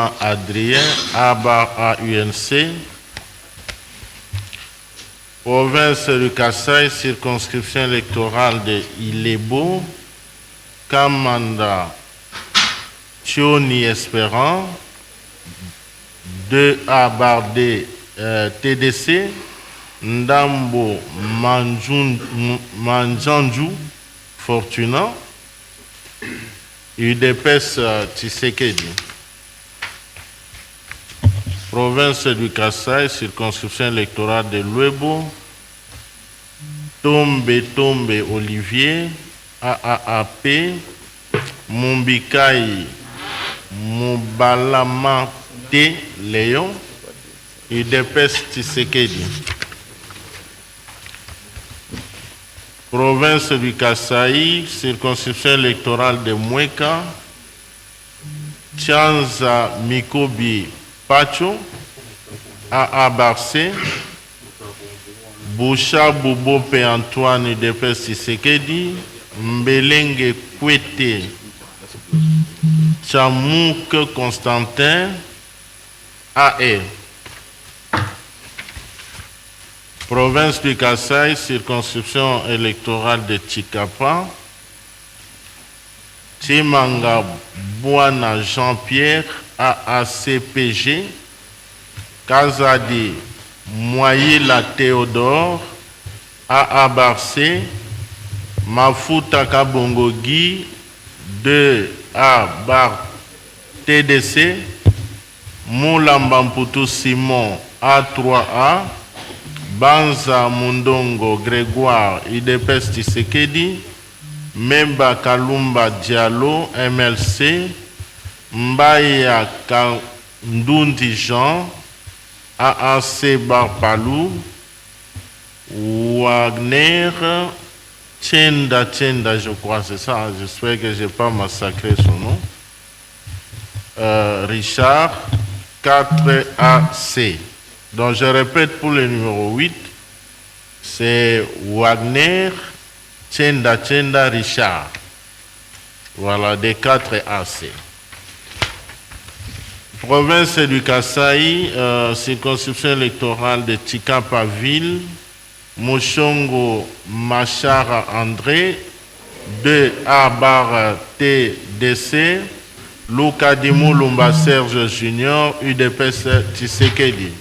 Bouama Adrien, A/AUNC. Province du Kasaï, circonscription électorale de Ilebo, Kamanda Thioni Espérant, 2A/D TDC, Ndambo Manjanju Fortuna, UDPS Tshisekedi. Province du Kasaï, circonscription électorale de Luebo, Tombe Olivier, AAAP, Mombikai Mobalama T. Léon, UDPS Tshisekedi. Province du Kasaï, circonscription électorale de Mweka, Tianza Mikobi Pacho, AA Barcé, Boucha Bobo Antoine UDPS Tshisekedi, Mbelenge Kwete Chamouk Constantin, AE. Province du Kasaï, circonscription électorale de Tchikapa, Timanga Bouana Jean-Pierre, AACPG, Kazadi Moyila Théodore, AA Barcé, Mafuta Kabongo Guy, 2A Bar TDC, Moulambamputu Simon, A3A, Banza Mundongo Grégoire, UDPS Tshisekedi, Memba Kalumba Diallo, MLC, Mbaya Kandundi Jean, AAC Barpalou, Wagner, Tchenda, je crois, c'est ça, j'espère que je n'ai pas massacré son nom, Richard, 4AC. Donc je répète pour le numéro 8, c'est Wagner, Tchenda, Richard. Voilà, des 4 AC. Province du Kasaï, circonscription électorale de Tchikapa-Ville, Moshongo Machara André, 2A TDC, Loukadimou Lumba Serge Junior, UDPS Tshisekedi.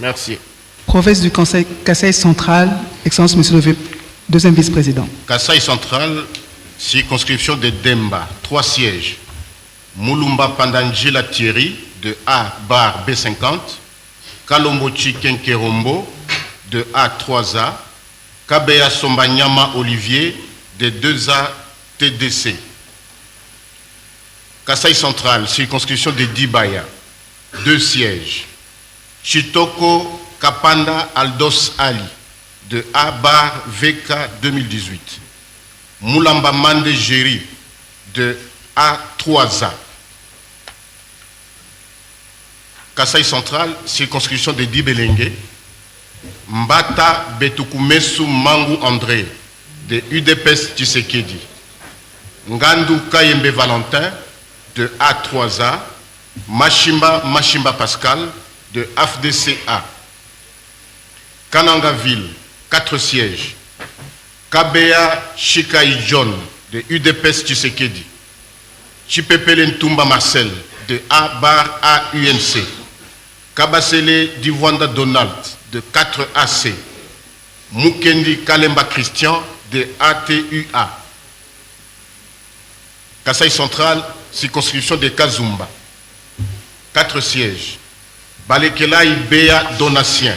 Merci. Province du Kasaï central, Excellence Monsieur le deuxième vice-président. Kasaï central, circonscription de Demba, 3 sièges. Moulumba Pandangela Thierry, de A/B50, Kalombochi Kenkerombo, de A3A, Kabea Sombanyama Olivier, de 2A TDC. Kasaï central, circonscription de Dibaya, 2 sièges. Chitoko Kapanda Aldos Ali, de A/VK 2018. Moulamba Mande Géry, de A3A. Kasaï central, circonscription de Dibelenge. Mbata Betukumesu Mangu André, de UDPS Tshisekedi. Ngandou Kayembe Valentin, de A3A. Machimba Pascal, de AFDCA. Kanangaville, 4 sièges. Kabea Shikai John, de UDPS Tshisekedi. Chipepele Ntumba Marcel, de A/AUNC. Kabasele Divwanda Donald, de 4AC. Mukendi Kalemba Christian, de ATUA. Kasaï central, circonscription de Kazumba, 4 sièges. Balekelai Béa Donatien,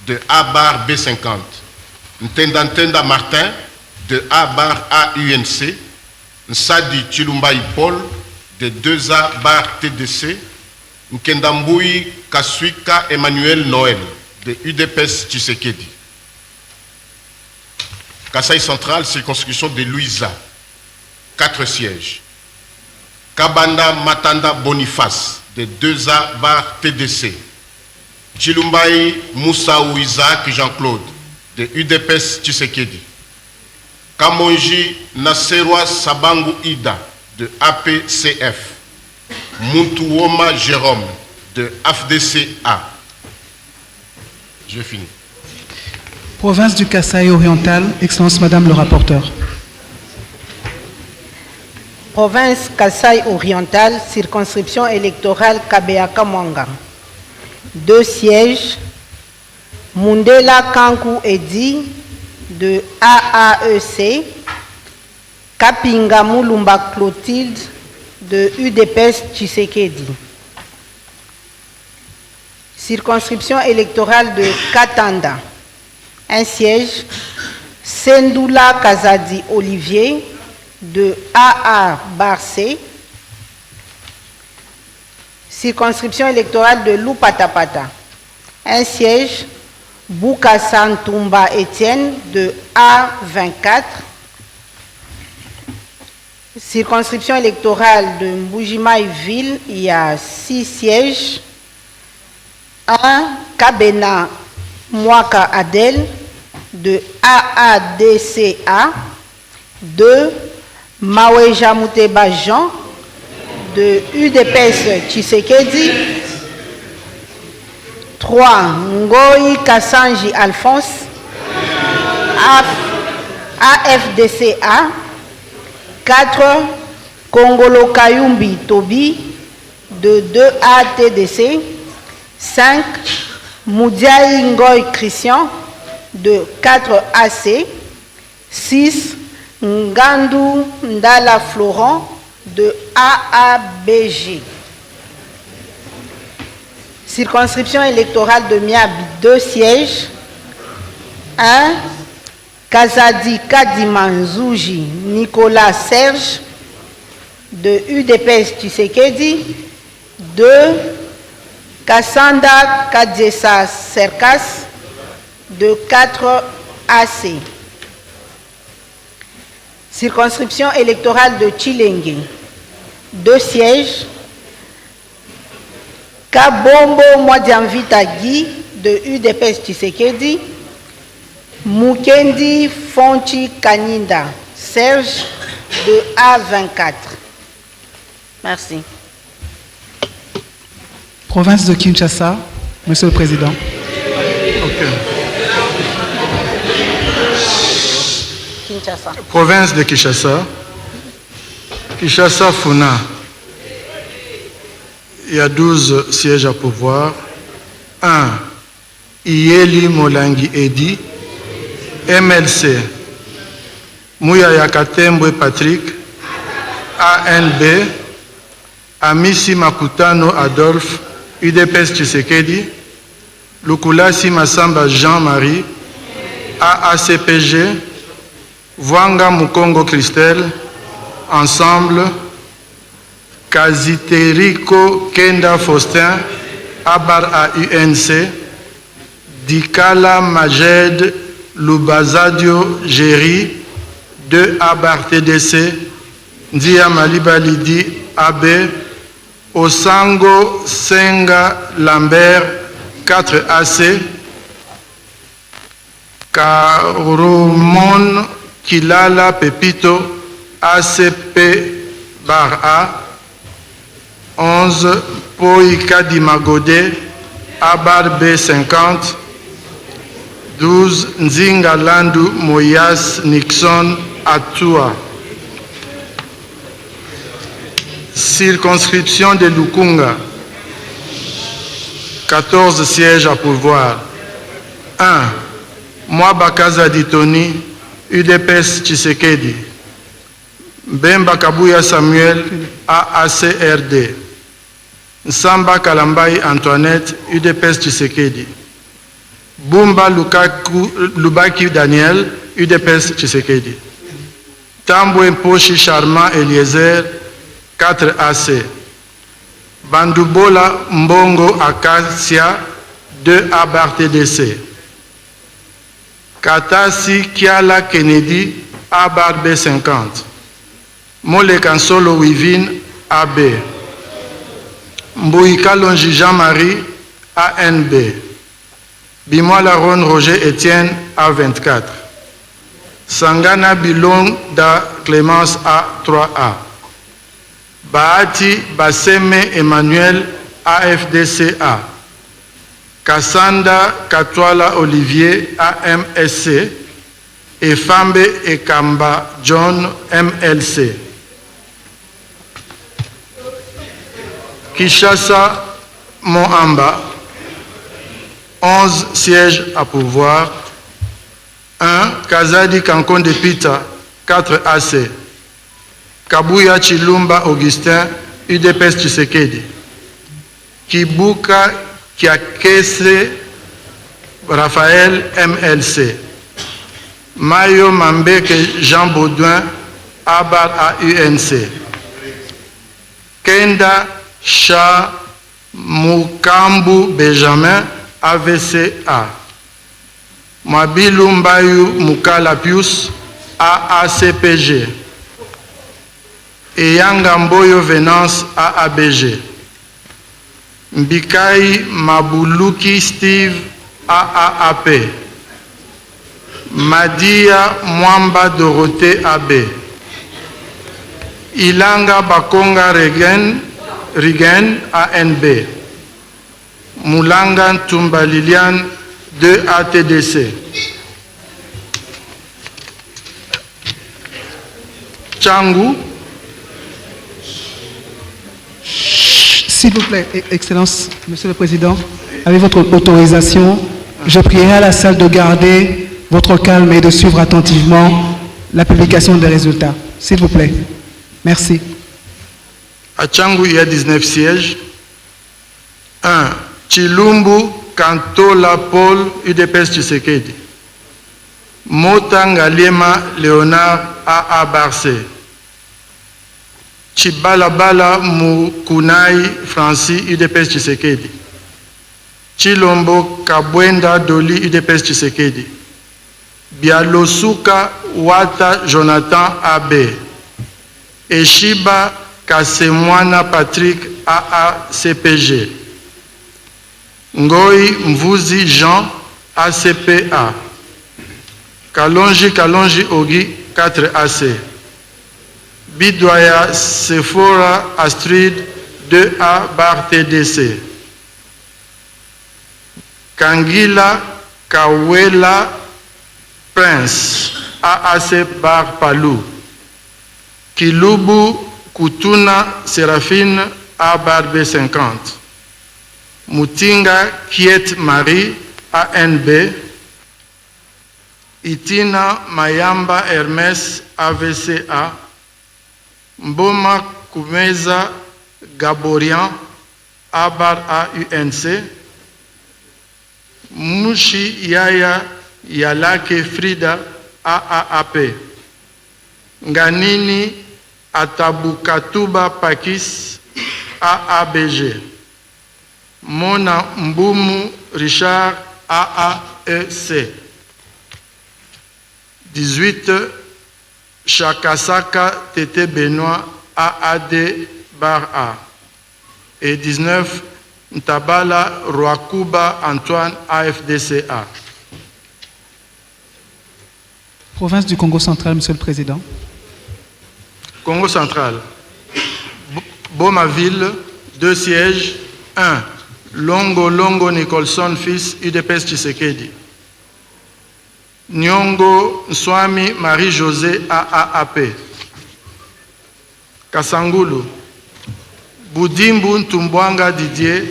de A/B50. Ntenda Martin, de A/AUNC. Nsadi Chilumbai Paul, de 2A/TDC. Nkendamboui Kasuika Emmanuel Noël, de UDPS Tshisekedi. Kasaï central, circonscription de Louisa, 4 sièges. Kabanda Matanda Boniface, de 2A/TDC. Chilumbai Moussaou Isaac Jean-Claude, de UDPS Tshisekedi. Kamonji Nasserwa Sabangu Ida, de APCF. Mutuoma Jérôme de AFDCA. Je finis. Province du Kasaï oriental, Excellence Madame le rapporteur. Province Kasaï oriental, circonscription électorale Kabeaka Mwanga. 2 sièges. Mundela Kankou Edi de AAEC. Kapinga Mulumba Clotilde de UDPS Tshisekedi. Circonscription électorale de Katanda. 1 siège. Sendoula Kazadi Olivier de AA Barcé. Circonscription électorale de Loupatapata. 1 siège. Boukassan Toumba Étienne de A24. Circonscription électorale de Mbujimaï-Ville, il y a 6 sièges. 1. Kabena Mwaka Adel de AADCA. 2. Maweja Mouteba Jean de UDPS Tshisekedi. 3. Ngoyi Kassanji Alphonse AFDCA. 4. Kongolo Kayumbi Tobi de 2ATDC. 5. Moudiaï Ngoy Christian de 4AC. 6. Ngandou Ndala Florent de AABG. Circonscription électorale de Miabi, 2 sièges. 1. Kazadi Kadimanzouji Nicolas Serge de UDPS Tshisekedi. 2. Kassanda Kadjessa Serkas de 4AC. Circonscription électorale de Tchilengue. 2 sièges. Kabombo Mwadiamvita Guy de UDPS Tshisekedi. Mukendi Fonchi Kaninda Serge de A24. Merci. Province de Kinshasa, Monsieur le Président. Kinshasa. Province de Kinshasa. Kinshasa Funa. Il y a 12 sièges à pouvoir. 1. Iyeli Molangi Edi. MLC. Mouya Yakatembwe Patrick. ANB. Amisi Makutano Adolphe. UDPS Tshisekedi. Lukulasi Massamba Jean-Marie. AACPG. Vwanga Mukongo Christelle. Ensemble. Kaziteriko Kenda Faustin. Abar à UNC. Dikala Majed Lubazadio Géry. 2 Abar TDC. Ndia Maliba Lidi AB. Osango Senga Lambert 4 AC. Karomon Kilala Pepito ACP bar A. 11 Poika Dimagode Abar B50. 12 Nzinga Landu Moyas Nixon Atua. Circonscription de Lukunga. 14 sièges à pourvoir. 1. Mwabakaza Ditoni, UDPS Tshisekedi. Bemba Kabuya Samuel, AACRD. Nsamba Kalambai Antoinette, UDPS Tshisekedi. Bumba Lubaki Daniel, UDPS Tshisekedi. Tambwe Mposhi Charmant Eliezer, 4 AC. Bandubola Mbongo Acacia, 2 Abar TDC. Katasi Kiala Kennedy, Abar B50. Mole Kansolo Wivin, AB. Mbouika Longi Jean-Marie, ANB. Bimola Ron Roger Etienne, A24. Sangana Bilong da Clémence, A3A. Bahati Baseme Emmanuel, AFDCA. Kassanda Katwala Olivier, AMSC. Et Fambe Ekamba John, MLC. Kishasa Mohamba, 11 sièges à pouvoir. 1. Kazadi Kankonde Pita, 4 AC. Kabuya Chilumba Augustin, UDPS Tshisekedi. Kibuka Kiakese Raphaël, MLC. Mayo Mambeke Jean Baudouin, ABAR AUNC. Kenda Cha Mukambu Benjamin, AVCA. Mabilou Mbayou Mukala Pius, AACPG. Eyanga Mboyo Venance, AABG. Mbikai Mabuluki Steve, AAAP. Madia Mwamba Dorothée, AB. Ilanga Bakonga Rigen, ANB. Moulanga Ntumba Liliane, 2 ATDC. Tchangou. S'il vous plaît, Excellence, Monsieur le Président, avec votre autorisation, je prierai à la salle de garder votre calme et de suivre attentivement la publication des résultats. S'il vous plaît. Merci. À Tchangou, il y a 19 sièges. 1. Chilumbu Kantola Paul, UDPS Tshisekedi. Motanga Lema Léonard, AA Barcé. Chibalabala Mukunai Francis, UDPS Tshisekedi. Chilombo Kabwenda Doli, UDPS Tshisekedi. Bialosuka Wata Jonathan, AB. Eshiba Kasemwana Patrick, AACPG. Ngoi Mvuzi Jean, ACPA. Kalonji Ogi, 4 AC. Bidoya Sephora Astrid, 2A bar TDC. Kangila Kawela Prince, AAC bar Palou. Kilubu Kutuna Séraphine, A bar B50. Mutinga Kiet Marie, ANB. Itina Mayamba Hermès, AVCA. Mboma Kumeza Gaborian, ABAR AUNC. Mushi Yaya Yalake Frida, AAAP. Nganini Atabukatuba Pakis, AABG. Mona Mbumu Richard, AAEC. 18. Chakasaka Tété Benoît, AAD bar A. Et 19. Ntabala Rwakuba Antoine, AFDCA. Province du Congo central, Monsieur le Président. Congo central. Bomaville, 2 sièges. 1. Longo Nicholson, fils, UDPS Tshisekedi. Nyongo Nswami Marie-José, AAAP. Kasangulu. Boudimbu Ntumbwanga Didier,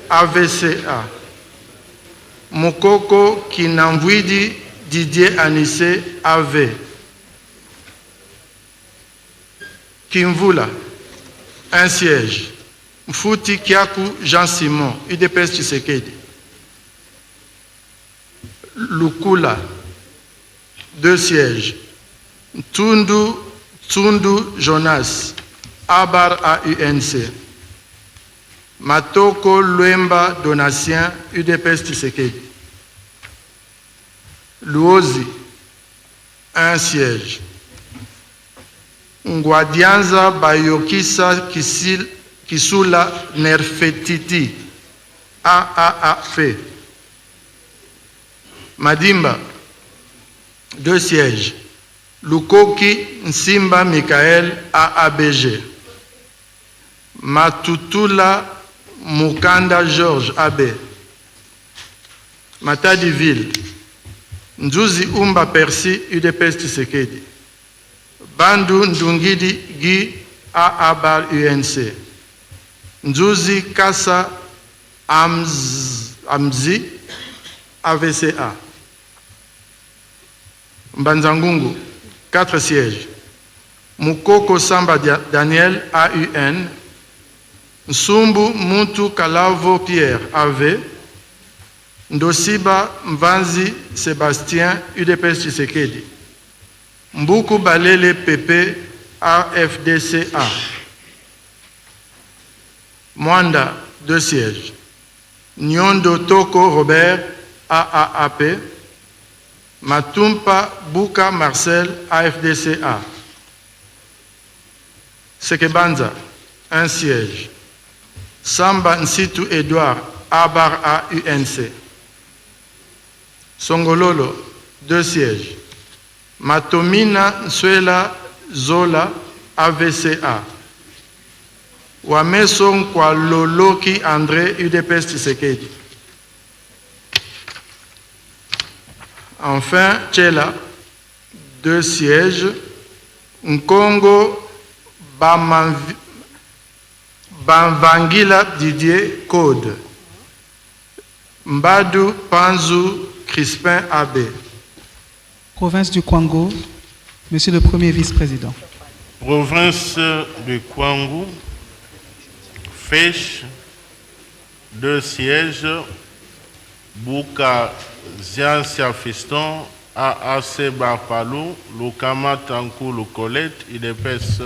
AVCA. Mokoko Kinamvwidi Didier Anissé, AV. Kimvula, 1 siège. Mfuti Kiakou Jean-Simon, UDPS Tshisekedi. Lukula, 2 sièges. Tsundu Jonas, ABAR AUNC. Matoko Luemba Donatien, UDPS Tshisekedi. Luozi, 1 siège. Ngwadianza Bayokisa Kisula Nerfetiti, AAAP. Madimba, 2 sièges. Lukoki Nsimba Michael, AABG. Matutula Mukanda Georges Abe. Matadi Ville. Nzuzi Umba Percy UDPS Tshisekedi. Bandu Ndungidi Guy AABAL UNC. Nzuzi Kassa Amzi AVCA. Mbanzangungu, 4 sièges. Mukoko Samba Daniel AUN. Nsumbu Muntu Kalavo Pierre AV. Ndosiba Mvanzi Sébastien UDPS Tshisekedi. Mbuku Balele PP AFDCA. Mwanda, 2 sièges. Nyondo Toko Robert AAAP. Matumpa Bouka Marcel AFDCA. Sekebanza, 1 siège. Samba Nsitu Edouard ABAR AUNC. Songololo, 2 sièges. Matomina Nsuela Zola AVCA. Wameso Kwa Loloki André UDPS Tshisekedi. Enfin, Tchela, 2 sièges. Nkongo Bamvangila Didier Code. Mbadu Panzu Crispin Abbé. Province du Kwango, Monsieur le Premier Vice-président. Province du Kwango, Fèche, 2 sièges. Bouka Ziansia Fiston, AAC Barpalou, Lukama Tankou Colette, IDPS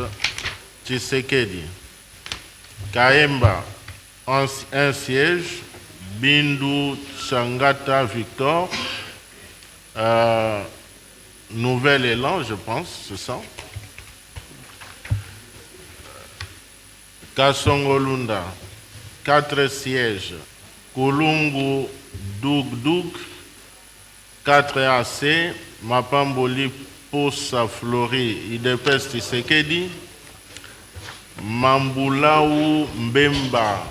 Tshisekedi. Kaemba, 1 siège. Bindu Changata Victor, Nouvel Élan, je pense, c'est ça. Kasongolunda, 4 sièges. Kulungu Doug, 4 AC. Mapamboli Posa Flori, IDPS Tshisekedi. Mambulaou Mbemba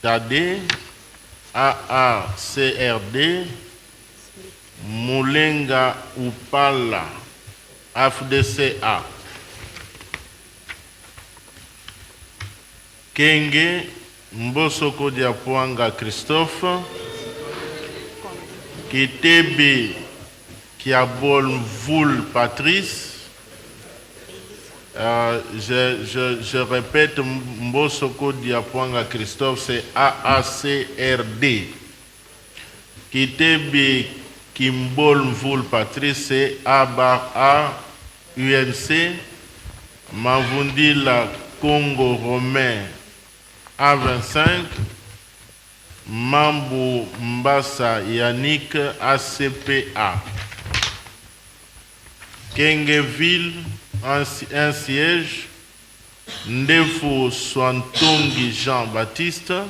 Tade, AACRD. Moulenga Upala, AFDCA. Kenge Mbosoko Diapoanga Christophe. Kitebe Kiabol Voul Patrice. Je répète, Mbosoko Diapoanga Christophe, c'est AACRD. Kitebe Kimbol Voul Patrice, c'est ABAR UNC. Mavundila Congo Romain A25. Mambo Mbassa Yannick ACPA. Kengeville, 1 siège. Ndefo Swantongi Jean-Baptiste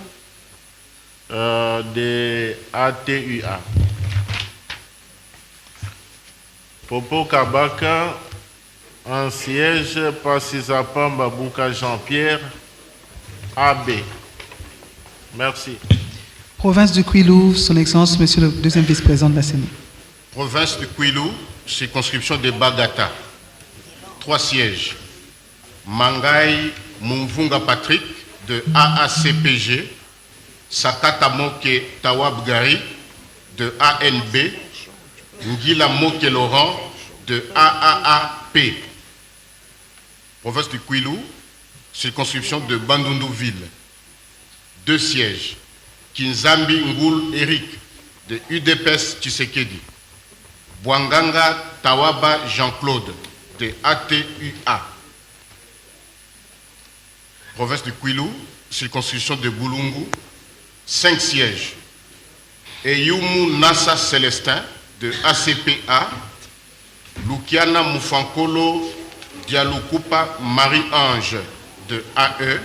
de ATUA. Popo Kabaka, 1 siège. Passisapamba Bouka Jean-Pierre AB. Merci. Province du Kwilu, Son Excellence, Monsieur le Deuxième Vice-président de la CENI. Province du Kwilu, circonscription de Bagata. 3 sièges. Mangai Mumvunga Patrick de AACPG. Sakata Moke Tawab Gari de ANB. Ngila Moke Laurent de AAAP. Province du Kwilu, circonscription de Bandundu-Ville. 2 sièges. Kinzambi Ngoul Eric de UDPS Tshisekedi. Bwanganga Tawaba Jean-Claude de ATUA. Province du Kwilu, circonscription de Boulungu, 5 sièges. Eyumu Nassa Célestin de ACPA. Lukiana Moufankolo Dialoukupa Marie-Ange de AE.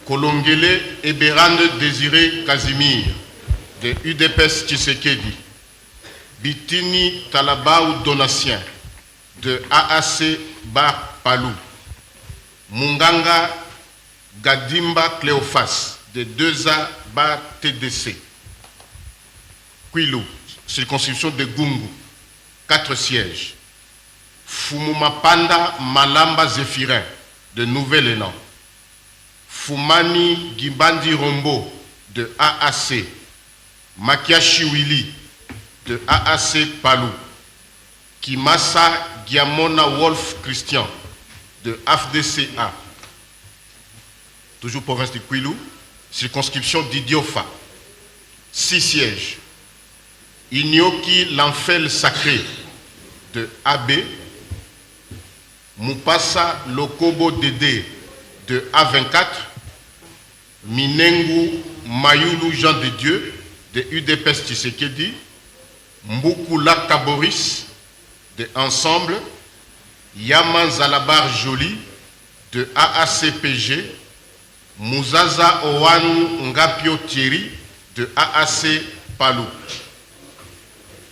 Kolongele Eberande Désiré Casimir de UDPS Tshisekedi. Bitini Talabaou Donatien de AAC Bar Palou. Munganga Gadimba Cléophas, de 2A Ba TDC. Kwilu, circonscription de Gungu, 4 sièges. Fumumapanda Malamba Zéphirin, de Nouvel-Élan. Fumani Gimbandi Rombo, de AAC. Makiashi Willy, de AAC Palou. Kimasa Giamona Wolf Christian, de AFDCA. Toujours province du Kwilu, circonscription d'Idiofa. 6 sièges. Inyoki L'Enfel Sacré, de AB. Mupasa Lokobo Dédé, de A24. Minengu Mayulu Jean de Dieu, de UDPS Tshisekedi. Mbukula Kaboris, de Ensemble. Yaman Zalabar Jolie, de AACPG. Mouzaza Owanu Ngapio Thierry, de AAC Palou.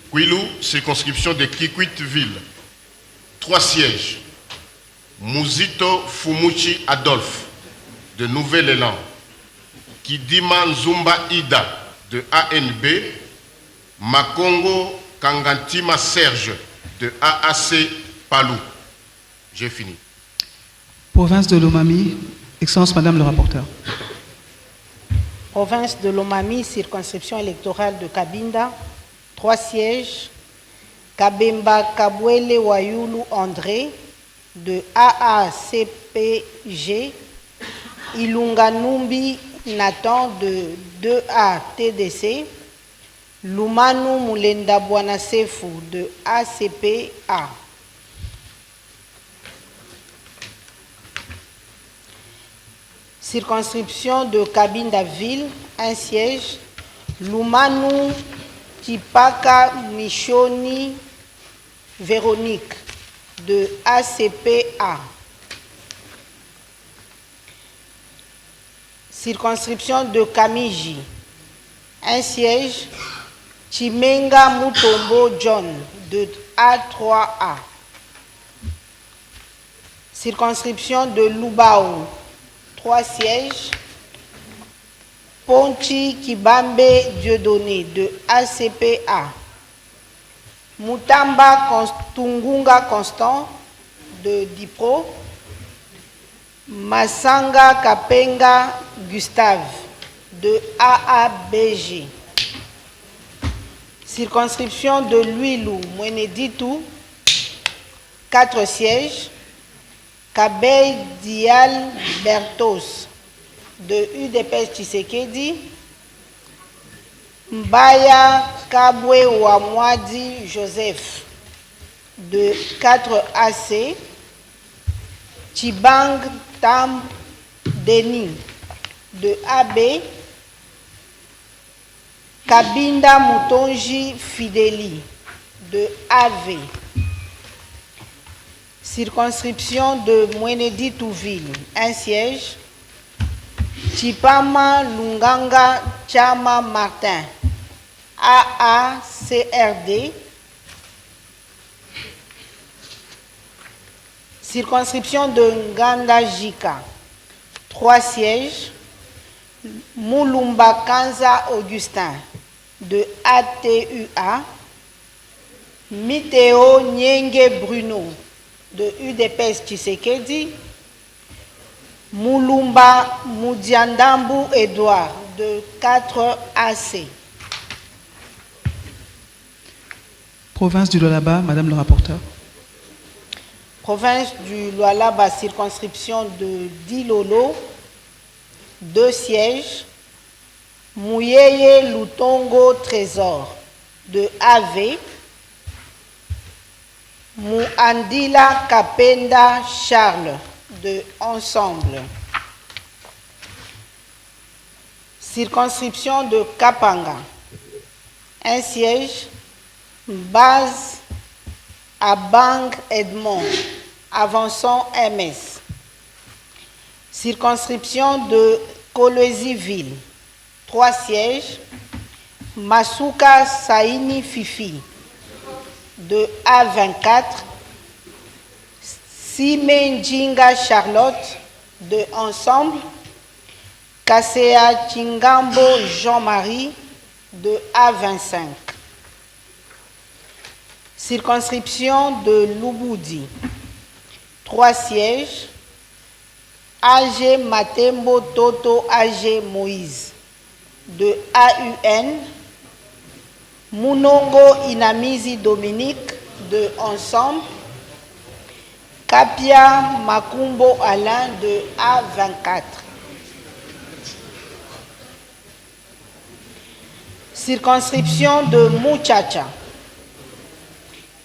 Kwilu, circonscription de Kikwit-Ville. 3 sièges. Mouzito Fumuchi Adolphe, de Nouvel-Élan. Kidima Nzumba Ida, de ANB. Makongo Kangantima Serge, de AAC Palou. J'ai fini. Province de Lomami, Excellence Madame le rapporteur. Province de Lomami, circonscription électorale de Kabinda, 3 sièges. Kabemba Kabwele Wayulu André, de AACPG. Ilunga Numbi Nathan, de 2A TDC. Lumanu Mulenda Bwanasefu, de ACPA. Circonscription de Kabinda-Ville, 1 siège. Lumanu Tipaka Michoni Véronique, de ACPA. Circonscription de Kamiji, 1 siège. Chimenga Mutombo John, de A3A. Circonscription de Lubao, 3 sièges. Ponchi Kibambe Dieudonné, de ACPA. Mutamba Tungunga Constant, de Dipro. Masanga Kapenga Gustave, de AABG. Circonscription de Luilou Mweneditou, 4 sièges. Kabey Dial Bertos, de UDPS Tshisekedi. Mbaya Kabwe Wamwadi Joseph, de 4AC. Chibang Tam Denis, de AB. Kabinda Mutonji Fideli, de AV. Circonscription de Mweneditou-Ville, 1 siège. Chipama Lunganga Chama Martin, AACRD. Circonscription de Nganda Jika, 3 sièges. Moulumba Kanza Augustin, de ATUA. Miteo Nyenge Bruno, de UDPS Tshisekedi. Moulumba Moudiandambu Edouard, de 4AC. Province du Lualaba, Madame le rapporteur. Province du Lualaba, circonscription de Dilolo, 2 sièges. Mouyeye Lutongo Trésor, de AV. Mouandila Kapenda Charles, de Ensemble. Circonscription de Kapanga, 1 siège. Base à Bang Edmond, avançant MS. Circonscription de Kolwezi-Ville, 3 sièges. Masuka Saini Fifi, de A24. Simenjinga Charlotte, de Ensemble. Kasea Chingambo Jean-Marie de A25. Circonscription de Lubudi. 3 sièges. AG Matembo Toto AG Moïse de AUN. Munongo Inamizi Dominique de Ensemble. Kapia Makumbo Alain de A24. Circonscription de Muchacha.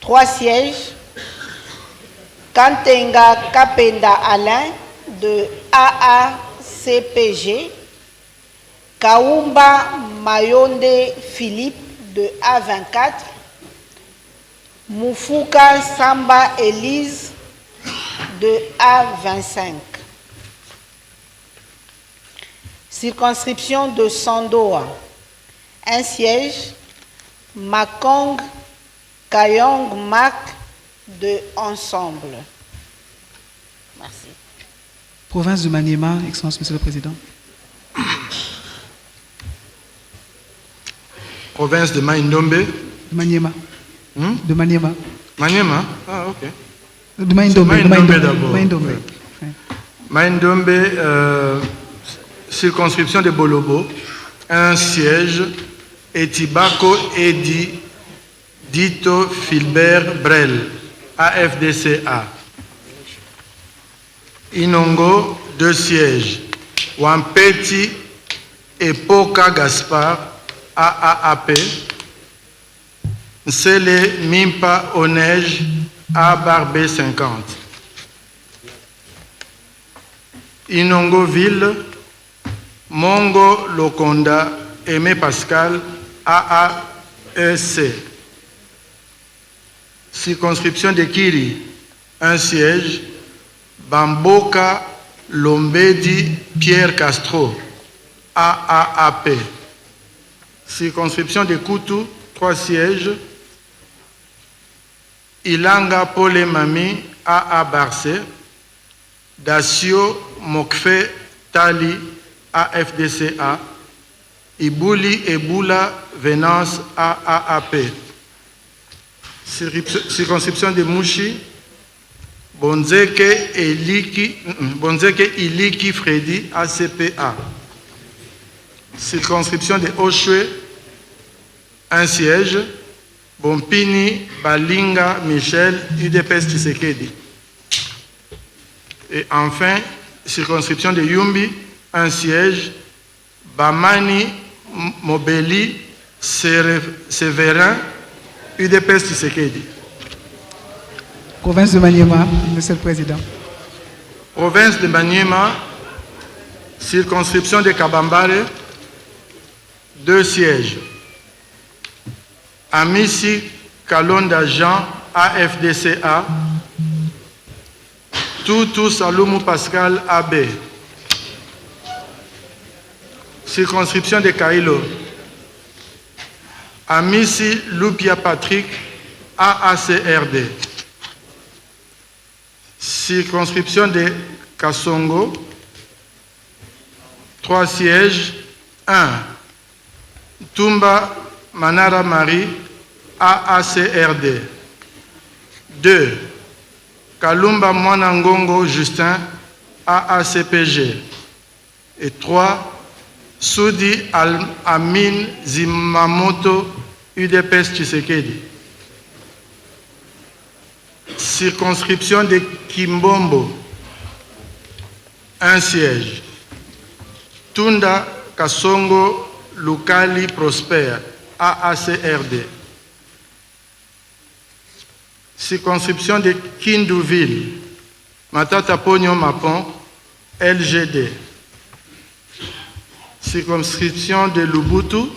3 sièges. Kantenga Kapenda Alain de AACPG. Kaumba Mayonde Philippe de A24. Mufuka Samba Élise de A25. Circonscription de Sandoa. 1 siège. Makong Kayong Mak de Ensemble. Merci. Province de Maniema, Excellence, Monsieur le Président. Province de Maindombe. De Maniema. De Maniema. Maniema? Ah, ok. De Maindombe. Maindombe d'abord. Maindombe. Ouais. Maindombe, circonscription de Bolobo. 1 siège. Etibako Edi Dito Filbert Brel, AFDCA. Inongo, 2 sièges. Wampeti Epoka Gaspard, AAAP. Nsele Mimpa Onej, ABarB 50. Inongoville, Mongo Lokonda, Aimé Pascal, AAEC. Circonscription de Kiri, 1 siège. Bamboka Lombedi Pierre Castro, AAAP. Circonscription de Koutou, 3 sièges. Ilanga Pole Mami, AA Barcé. Dacio Mokfe Tali, AFDCA. Ibouli Eboula Venance, AAAP. Circonscription de Mouchi. Bonzeke Iliki Freddy, ACPA. Circonscription de Oshwe, 1 siège. Bompini Balinga Michel, UDPS Tshisekedi. Et enfin, circonscription de Yumbi, 1 siège. Bamani Mobeli Séverin, UDPS Tshisekedi. Province de Maniema, Monsieur le Président. Province de Maniema, circonscription de Kabambare, 2 sièges. Amissi Kalonda Jean, AFDCA. Toutou Saloumou Pascal, AB. Circonscription de Kailo. Amissi Lupia Patrick, AACRD. Circonscription de Kassongo, 3 sièges. 1. Tumba Manara Marie, AACRD. 2. Kalumba Mwanangongo Justin, AACPG. Et 3. Soudi Amin Zimamoto, UDPS Tshisekedi. Circonscription de Kimbombo, 1 siège. Tunda Kasongo Lukali Prosper, AACRD. Circonscription de Kindouville, Matata Pognon Mapon, LGD. Circonscription de Lubutu,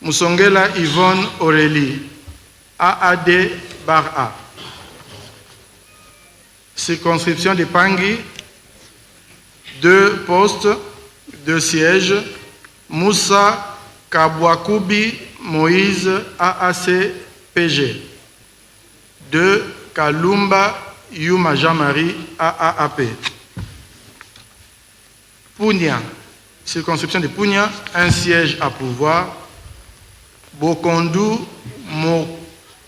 Moussongela Yvonne Aurélie, AAD bar A. Circonscription de Pangui, 2 postes, 2 sièges. Moussa Kabwakubi Moïse, AACPG. 2. Kalumba Yuma Jean-Marie, AAAP. Pounia, circonscription de Punya, un siège à pouvoir. Bokondu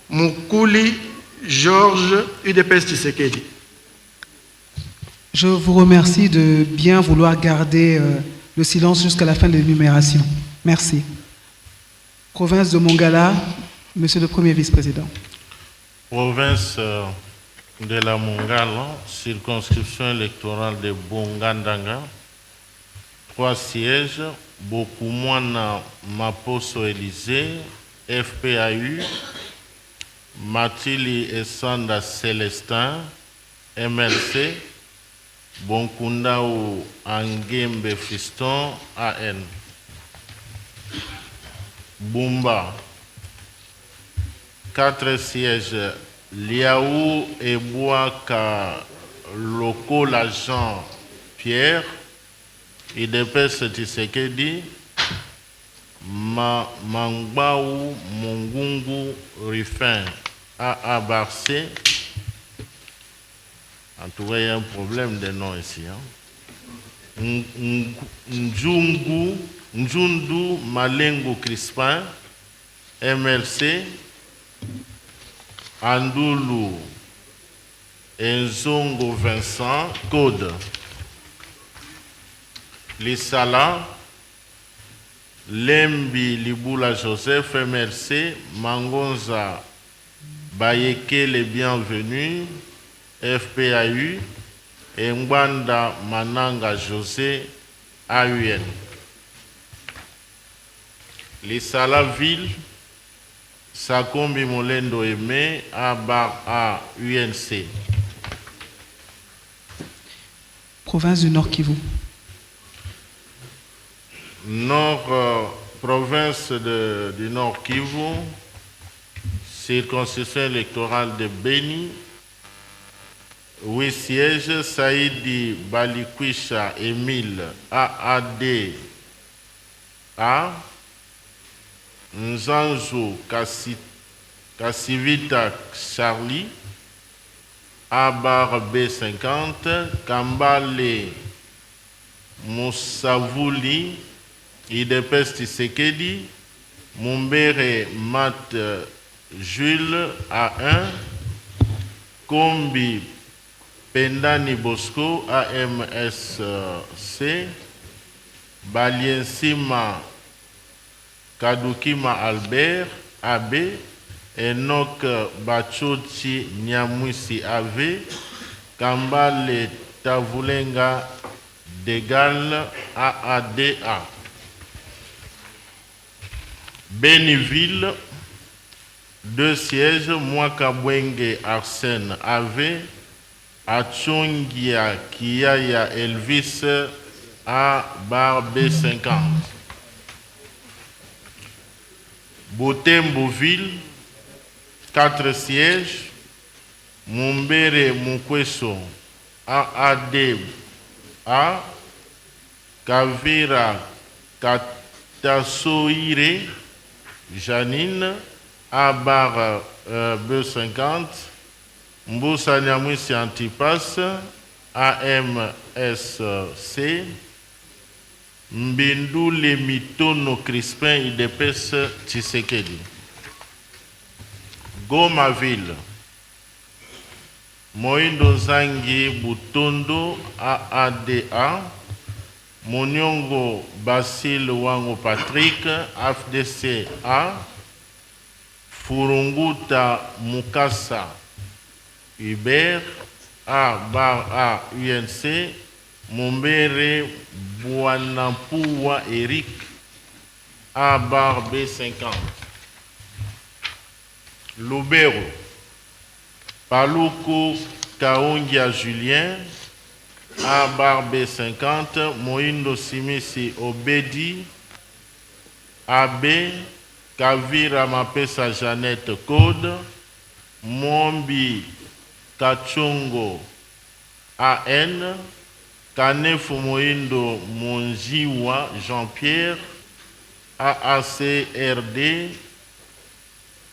Mukuli Georges, UDPS Tshisekedi. Je vous remercie de bien vouloir garder le silence jusqu'à la fin de l'énumération. Merci. Province de Mongala, Monsieur le Premier Vice-président. Province de la Mongala, circonscription électorale de Bongandanga, 3 sièges, Bokumwana Maposo Élysée, FPAU, Matili Essanda Célestin, MLC, Bonkundao Angembe Fiston, AN. Bumba, 4 sièges, Liaou et Boaka Lokola Jean Pierre, IDPS Tshisekedi, Mangbaou Mongungu Rufin, AA Barcé. En tout cas, il y a un problème de nom ici. Njundu Malengo Crispin, MLC, Andoulou Enzongo Vincent, Code. Lissala, Lembi Liboula Joseph, MLC, Mangonza Bayeke les bienvenus, FPAU, et Mbanda Mananga José, AUN. Lissala Ville, Sakombi Molendo Aimé, A UNC. Province du Nord Kivu. Province du Nord Kivu, circonscription électorale de Beni, 8 sièges, Saïdi Balikwisha Émile, AAD A, Nzanzo Kassivita Charlie, Abar B50, Kambale Moussavouli, IDPS Tshisekedi, Mumbere Mat Jules A1, Kombi Pendani Bosco AMSC, Baliensima Kadukima Albert AB, Enoch Bachoti Nyamwisi AV, Kambale Tavulenga Degal AADA. Béniville, 2 sièges, Mwakabwenge Arsène AV, Achongia Kiaya Elvis A bar B50. Botembo-Ville, 4 sièges, Mumbere Mukweso AAD A, Kavira Katasoire Janine A bar B50, Mboussa Nyamwisi Antipas AMSC, Mbindu Lemitono Crispin IDPS Tshisekedi. Goma-Ville, Moindo Zangi Butondo AADA, Monyongo Basile Wango Patrick AFDC A, Furunguta Mukasa Hubert A bar A UNC, Mumbere Bouanapoua Eric A bar B50. Lubero, Paluku Kaungia Julien A bar B50, Moindo Simisi Obedi AB, Kavira Mapesa Jeannette Code, Mombi Kachongo AN, Kanefu Moindo Monjiwa Jean-Pierre AACRD,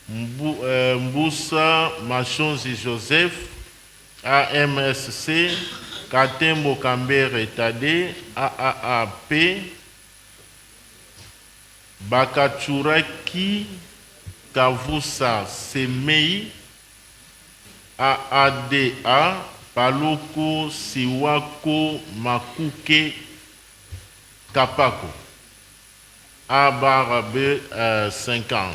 Mboussa Machonzi Joseph AMSC, Katembo Kambere Tade AAAP, Bakachuraki Kavusa Semei AADA Paloko Siwako Makuke Kapako Abarabe 50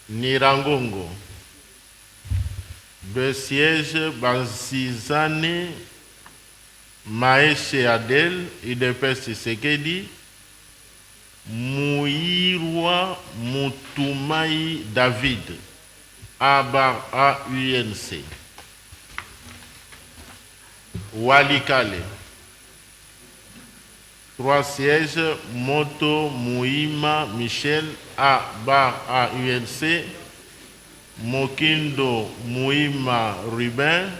Nirangongo 2 sièges Bazizane Maeshe Adel UDPS Tshisekedi Mouirwa Moutoumai David Abar AUNC Walikale 3 sièges Moto Mouima Michel Abar AUNC Mokindo Mouima Ruben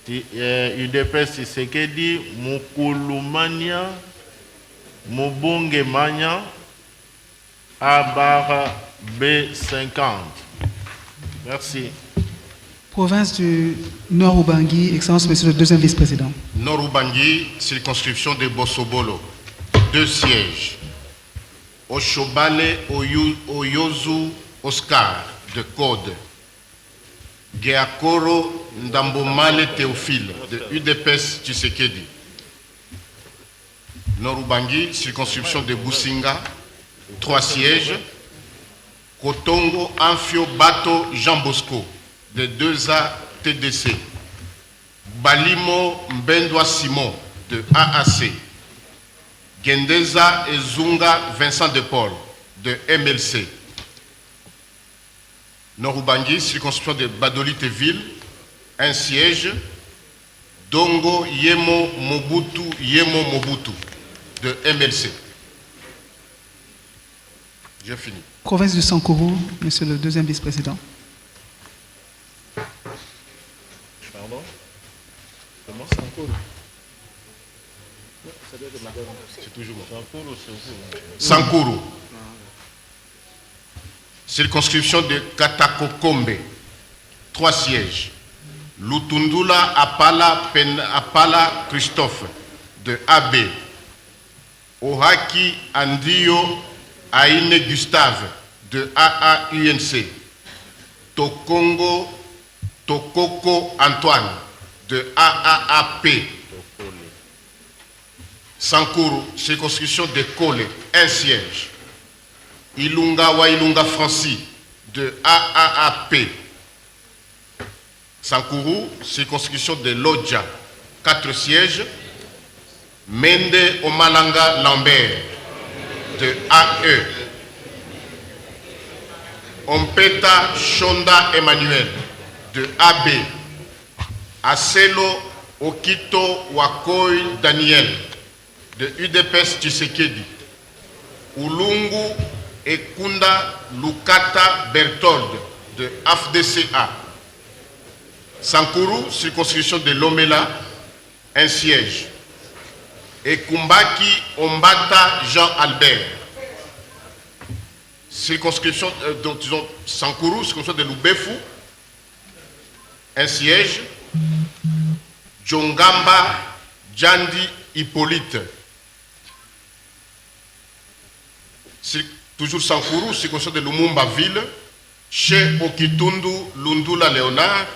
UDPS Tshisekedi Mukulumania Mubonge Manya Abar B50. Merci. Province du Nord-Ubangi, Excellence, Monsieur le deuxième vice-président. Nord-Ubangi, circonscription de Bossobolo. 2 sièges. Oshobale Oyozu Oscar de Code. Geakoro Ndambomale Théophile de UDPS Tshisekedi. Nord-Ubangi, circonscription de Businga. 3 sièges. Kotongo Amphio Bato Jean Bosco de 2A TDC. Balimo Mbendwa Simon de AAC. Gendeza Ezunga Vincent de Paul de MLC. Nord-Ubangi, circonscription de Badoliteville, 1 siège. Dongo Yemo Mobutu de MLC. J'ai fini. Province du Sankourou, Monsieur le deuxième vice-président. Pardon? Comment Sankourou? C'est toujours moi. Sankourou, c'est vous. Sankourou. Circonscription de Katakokombe. 3 sièges. Lutundula Apala Christophe de AB. Ohaki Andio Aine Gustave de AAUNC. Tokoko Antoine de AAAP. Sankourou, circonscription de Kole, 1 siège. Ilunga Wailunga Francis de AAAP. Sankourou, circonscription de Lodja, 4 sièges. Mende Omalanga Lambert de AE. Ompeta Shonda Emmanuel de AB. Aselo Okito Wakoi Daniel de UDPS Tshisekedi. Ulungu Ekunda Lukata Berthold de AFDCA. Sankourou, circonscription de Lomela, 1 siège. Ekumbaki Ombata Jean-Albert. Circonscription, donc disons Sankourou, circonscription de Lubefu, 1 siège. Djongamba Djandi Hippolyte. Toujours Sankourou, circonscription de Lumumba Ville, chez Okitundu Lundula Léonard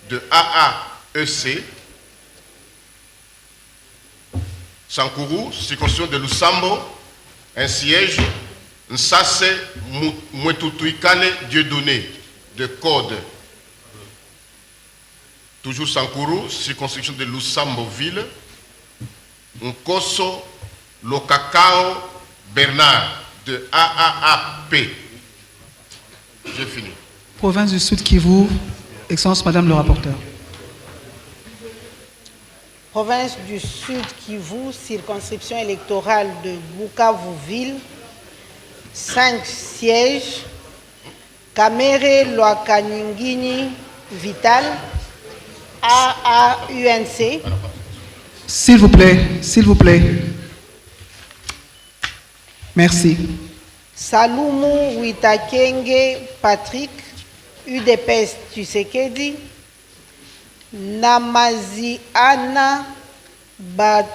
de AAEC. Sankourou, circonscription de Lusambo, 1 siège. Nsase Mwetutuikale Dieudonné de Code. Toujours Sankourou, circonscription de Lusambo-Ville. Nkoso Lokakao Bernard de AAAP. J'ai fini. Province du Sud Kivu, Excellence, Madame le rapporteur. Province du Sud Kivu, circonscription électorale de Bukavu-Ville, 5 sièges. Kamere Loakanyingini Vital, AAUNC. S'il vous plaît, s'il vous plaît. Merci. Salumu Witakenge Patrick, UDPS Tshisekedi. Namaziana Bachoke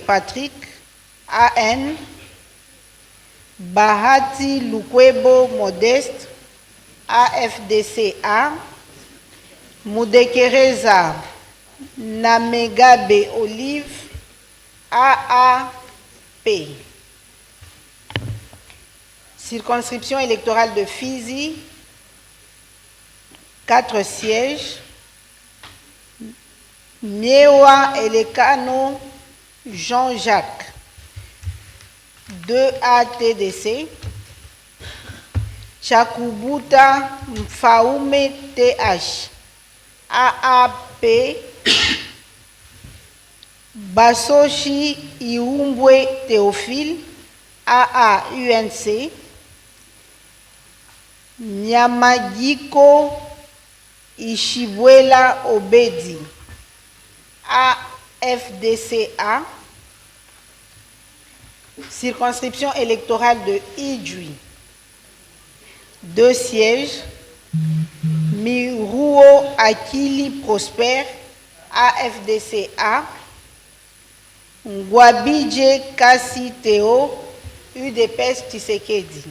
Patrick, AN, Bahati Lukwebo Modeste, AFDCA, Mudekereza Namegabe Olive, AAP. Circonscription électorale de Fizi, 4 sièges. Miewa Elekano Jean-Jacques, 2 ATDC. Chakubuta Mfaume TH, AAP. Basoshi Iumbwe Théophile, AA-UNC. Nyamagiko Ishibwela Obedi, AFDCA. Circonscription électorale de Idjui, 2 sièges. Miruo Akili Prosper, AFDCA. Ngwabidje Kassi Théo, UDPS Tshisekedi.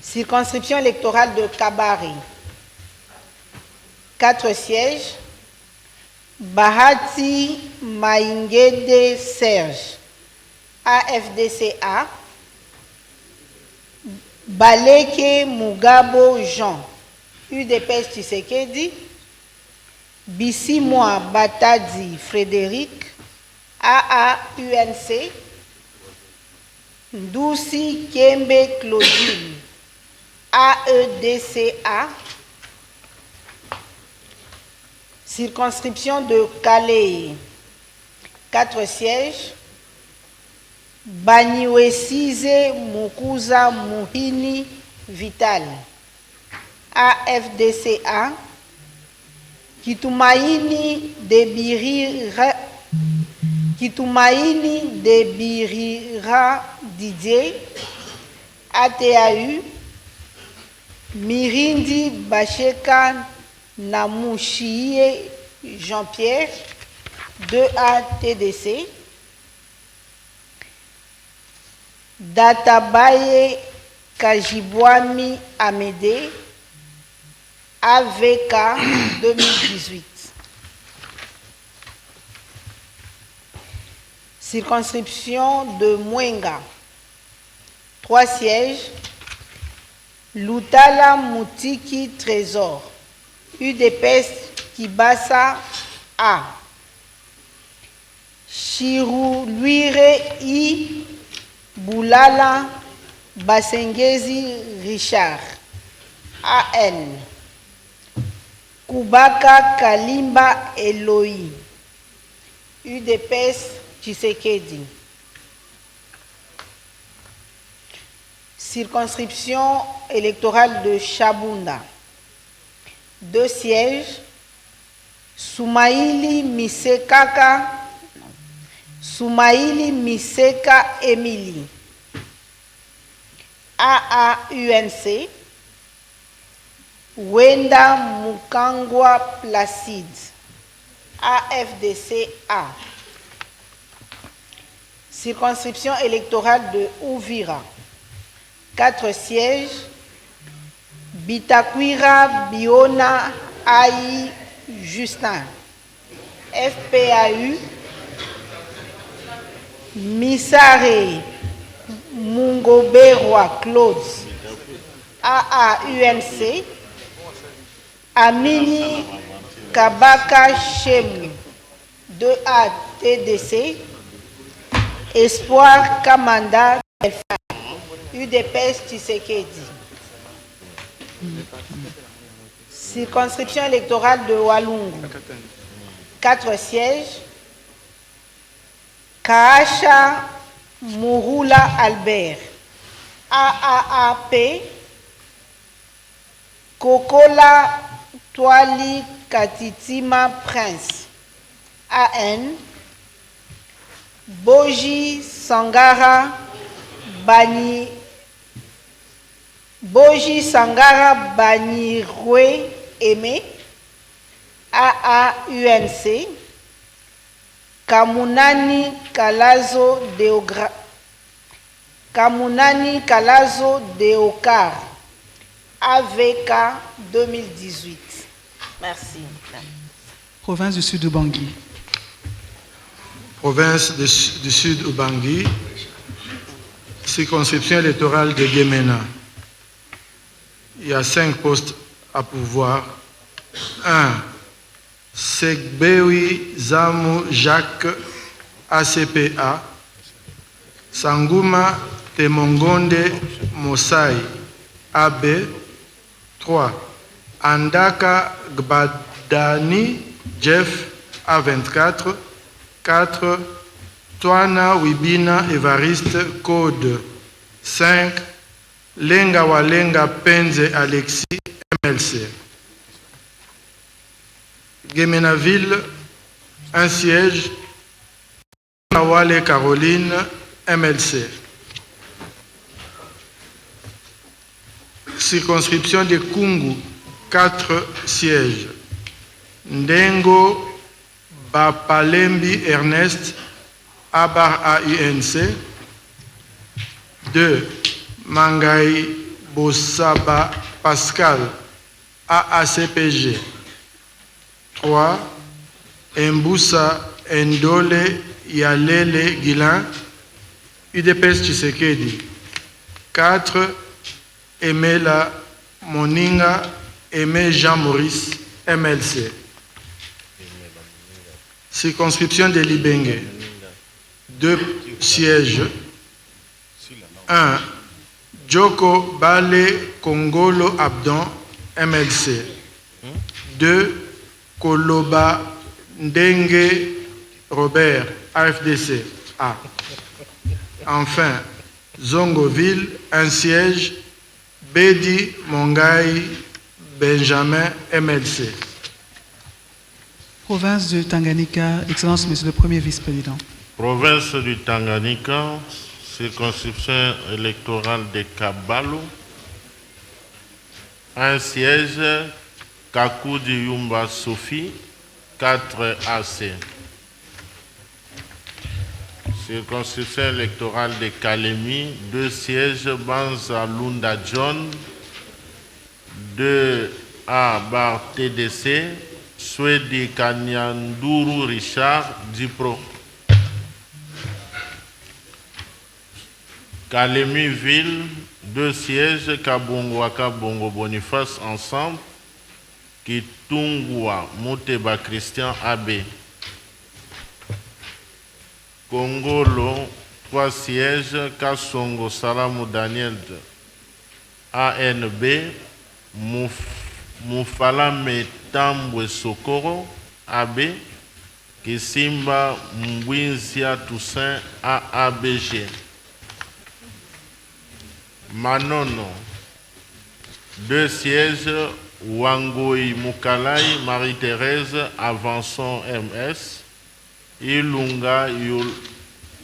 Circonscription électorale de Kabare, 4 sièges. Bahati Maingede Serge, AFDCA. Baleke Mugabo Jean, UDPS Tshisekedi. Bissimwa Batadi Frédéric, AA-UNC. Ndoussi Kembe Claudine, AEDCA. Circonscription de Calais, 4 sièges. Baniwesize Mukuza Muhini Vital, AFDCA. Kitumaini Debirira Didier, ATAU. Mirindi Bacheka Namushie Jean-Pierre, 2A TDC. Databaye Kajibwami Amédée, AVK 2018. Circonscription de Mwenga, 3 sièges. Lutala Moutiki Trésor, UDPS Kibasa A. Chiruluire I. Boulala Basengezi Richard, AN. Kubaka Kalimba Eloi, UDPS Tshisekedi. Circonscription électorale de Chabunda, 2 sièges. Soumaïli Miseka Emily, AAUNC. Wenda Mukangwa Placide, AFDCA. Circonscription électorale de Ouvira, 4 sièges. Bitakwira Biona Aïe Justin, FPAU. Misare Mungoberwa Claude, AAUNC. Amini Kabaka Shemu, 2A TDC. Espoir Kamanda, UDPS Tshisekedi. Circonscription électorale de Walungu, 4 sièges. Kaasha Mouroula Albert, AAAP. Kokola Twali Katitima Prince, AN. Boji Sangara Banirwe Aimé, AAUNC. Kamunani Kalazo Deokar, AVK 2018. Merci. Province du Sud Ubangui. Province du Sud Ubangui, circonscription électorale de Guémena. Il y a 5 postes à pouvoir. 1. Segbewi Zamu Jacques ACPA. Sanguma Temongonde Mosai AB. 3. Andaka Gbadani Jeff A24. 4. Toana Wibina Evariste Code. 5. Lenga Walenga Penze Alexis MLC. Guémenaville, un siège. Nawale Caroline MLC. Circonscription de Kungu, 4 sièges. Ndengo Bapalembi Ernest, Abar AUNC. 2. Mangai Bossaba Pascal, AACPG. 3. Mboussa Ndole Yalele Guilain, UDPS Tshisekedi. 4. Emela Moninga Aimé Jean-Maurice, MLC. Circonscription de Libenge. 2 sièges. 1. Djoko Bale Kongolo Abdon, MLC. 2. Koloba Ndenge Robert, AFDC. A. Enfin, Zongoville, un siège. Bedi Mongai Benjamin, MLC. Province du Tanganyika, Excellence, Monsieur le Premier Vice-président. Province du Tanganyika, circonscription électorale de Kabalo. Un siège. Kakoudi Yumba Sophie, 4 AC. Circonscription électorale de Kalemi, 2 sièges. Banza Lunda John, 2 A bar TDC. Swedi Kanyanduru Richard, Dipro. Kalemi Ville, 2 sièges. Kabongwaka Bongo Boniface ensemble. Kitungwa Mouteba Christian AB. Kongolo, 3 sièges. Kassongo Salamou Daniel ANB. Moufalame Tambwe Sokoro AB. Kisimba Mbwinzia Toussaint AABG. Manono, 2 sièges. Wangoi Mukalai, Marie-Thérèse, Avançon MS, Ilunga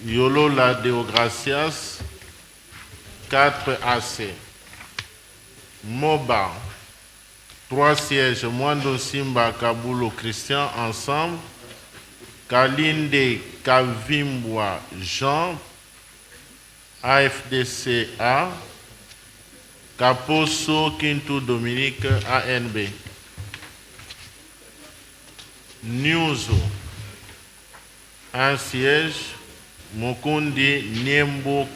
Yolola Deogracias, 4 AC. Moba, 3 sièges. Mwando Simba Kabulo Christian ensemble, Kalinde Kavimbwa Jean, AFDCA, Kaposo Kintu Dominique ANB. Nyuzo, un siège. Mukundi Niembo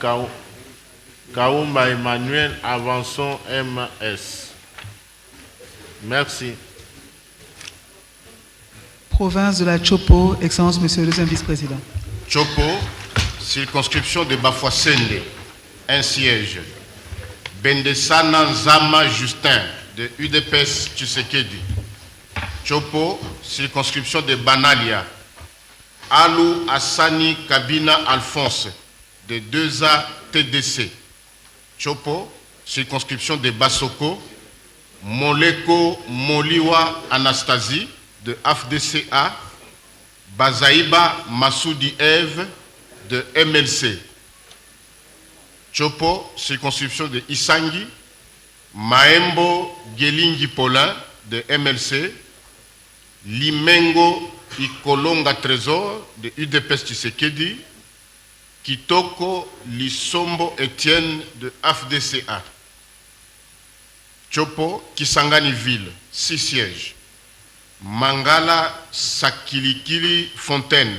Kaumba Emmanuel, Avançon MS. Merci. Province de la Chopo, Excellence, Monsieur le Deuxième Vice-président. Chopo, circonscription de Bafouassende, un siège. Bendesana Nzama Justin, de UDPS Tshisekedi. Chopo, circonscription de Banalia. Alou Assani Kabina Alphonse, de 2A TDC. Chopo, circonscription de Basoko. Moleko Moliwa Anastasie, de AFDCA. Bazaïba Massoudi Eve, de MLC. Chopo, circonscription de Isangi. Maembo Gelingi Paulin, de MLC. Limengo Ikolonga Trésor de UDPS Tshisekedi, Kitoko Lisombo Etienne de AFDCA. Chopo Kisangani Ville, 6 sièges. Mangala Sakilikili Fontaine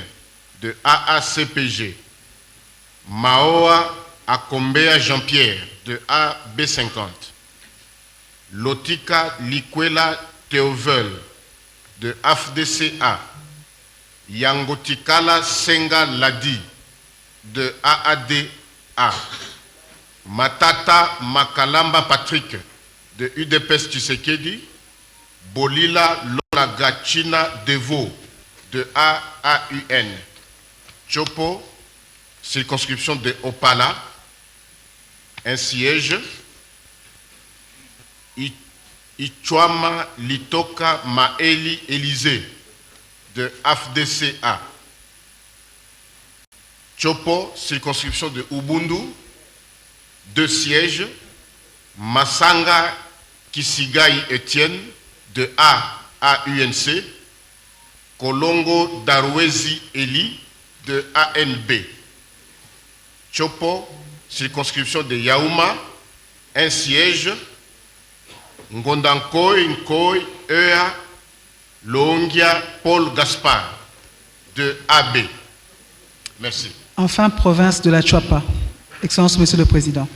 de AACPG. Maoa Akombea Jean-Pierre de AB50. Lotika Likwela Théovel de AFDCA. Yangotikala Senga Ladi de AADA. Matata Makalamba Patrick de UDPS Tshisekedi. Bolila Lolagachina Devo de AAUN. Chopo, circonscription de Opala, un siège. Ichwama Litoka Maeli Élysée de AFDCA. Chopo, circonscription de Ubundu, 2 sièges. Masanga Kisigai Etienne de AAUNC. Kolongo Darwezi Eli de ANB. Chopo, circonscription de Yaouma, 1 siège. Ngondankoi Nkoi Ea Longia Paul Gaspard de AB. Merci. Enfin, province de la Chuapa. Excellence, Monsieur le Président.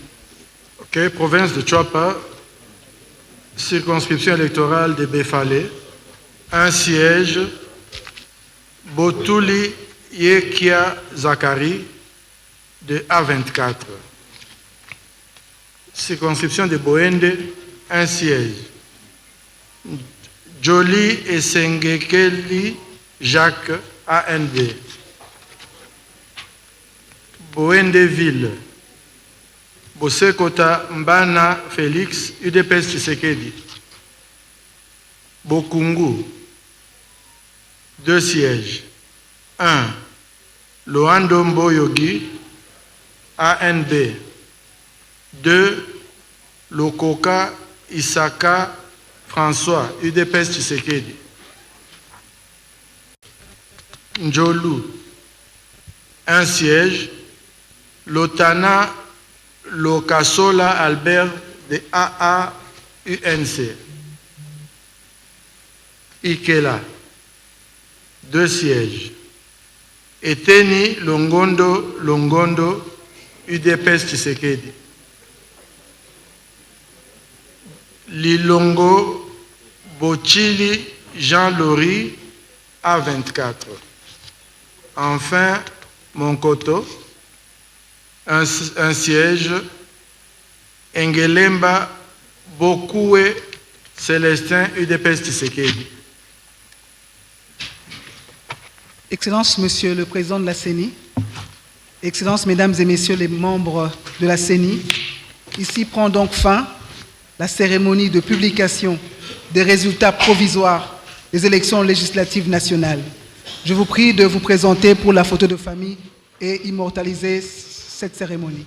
Ok, province de Chuapa, circonscription électorale de Befale, 1 siège. Botuli Yekia Zakari de A24. Circonscription de Boende, 1 siège. Jolie Esengekeli Jacques ANB. Boendeville. Bosekota Mbana Félix, UDPS Tshisekedi. Bokungu, 2 sièges. 1. Loandombo Yogi, ANB. 2. Lokoka Isaka François, UDPS Tshisekedi. Njolu, 1 siège. Lotana Lokasola Albert de AAUNC. Ikela, 2 sièges. Eteni Longondo, UDPS Tshisekedi. Lilongo Bochili Jean-Laurie, A24. Enfin, Monkoto, un siège. Engelemba Bokoué Célestin, UDPS Tshisekedi. Excellence, Monsieur le Président de la CENI, Excellences, Mesdames et Messieurs les membres de la CENI, ici prend donc fin la cérémonie de publication des résultats provisoires des élections législatives nationales. Je vous prie de vous présenter pour la photo de famille et immortaliser cette cérémonie.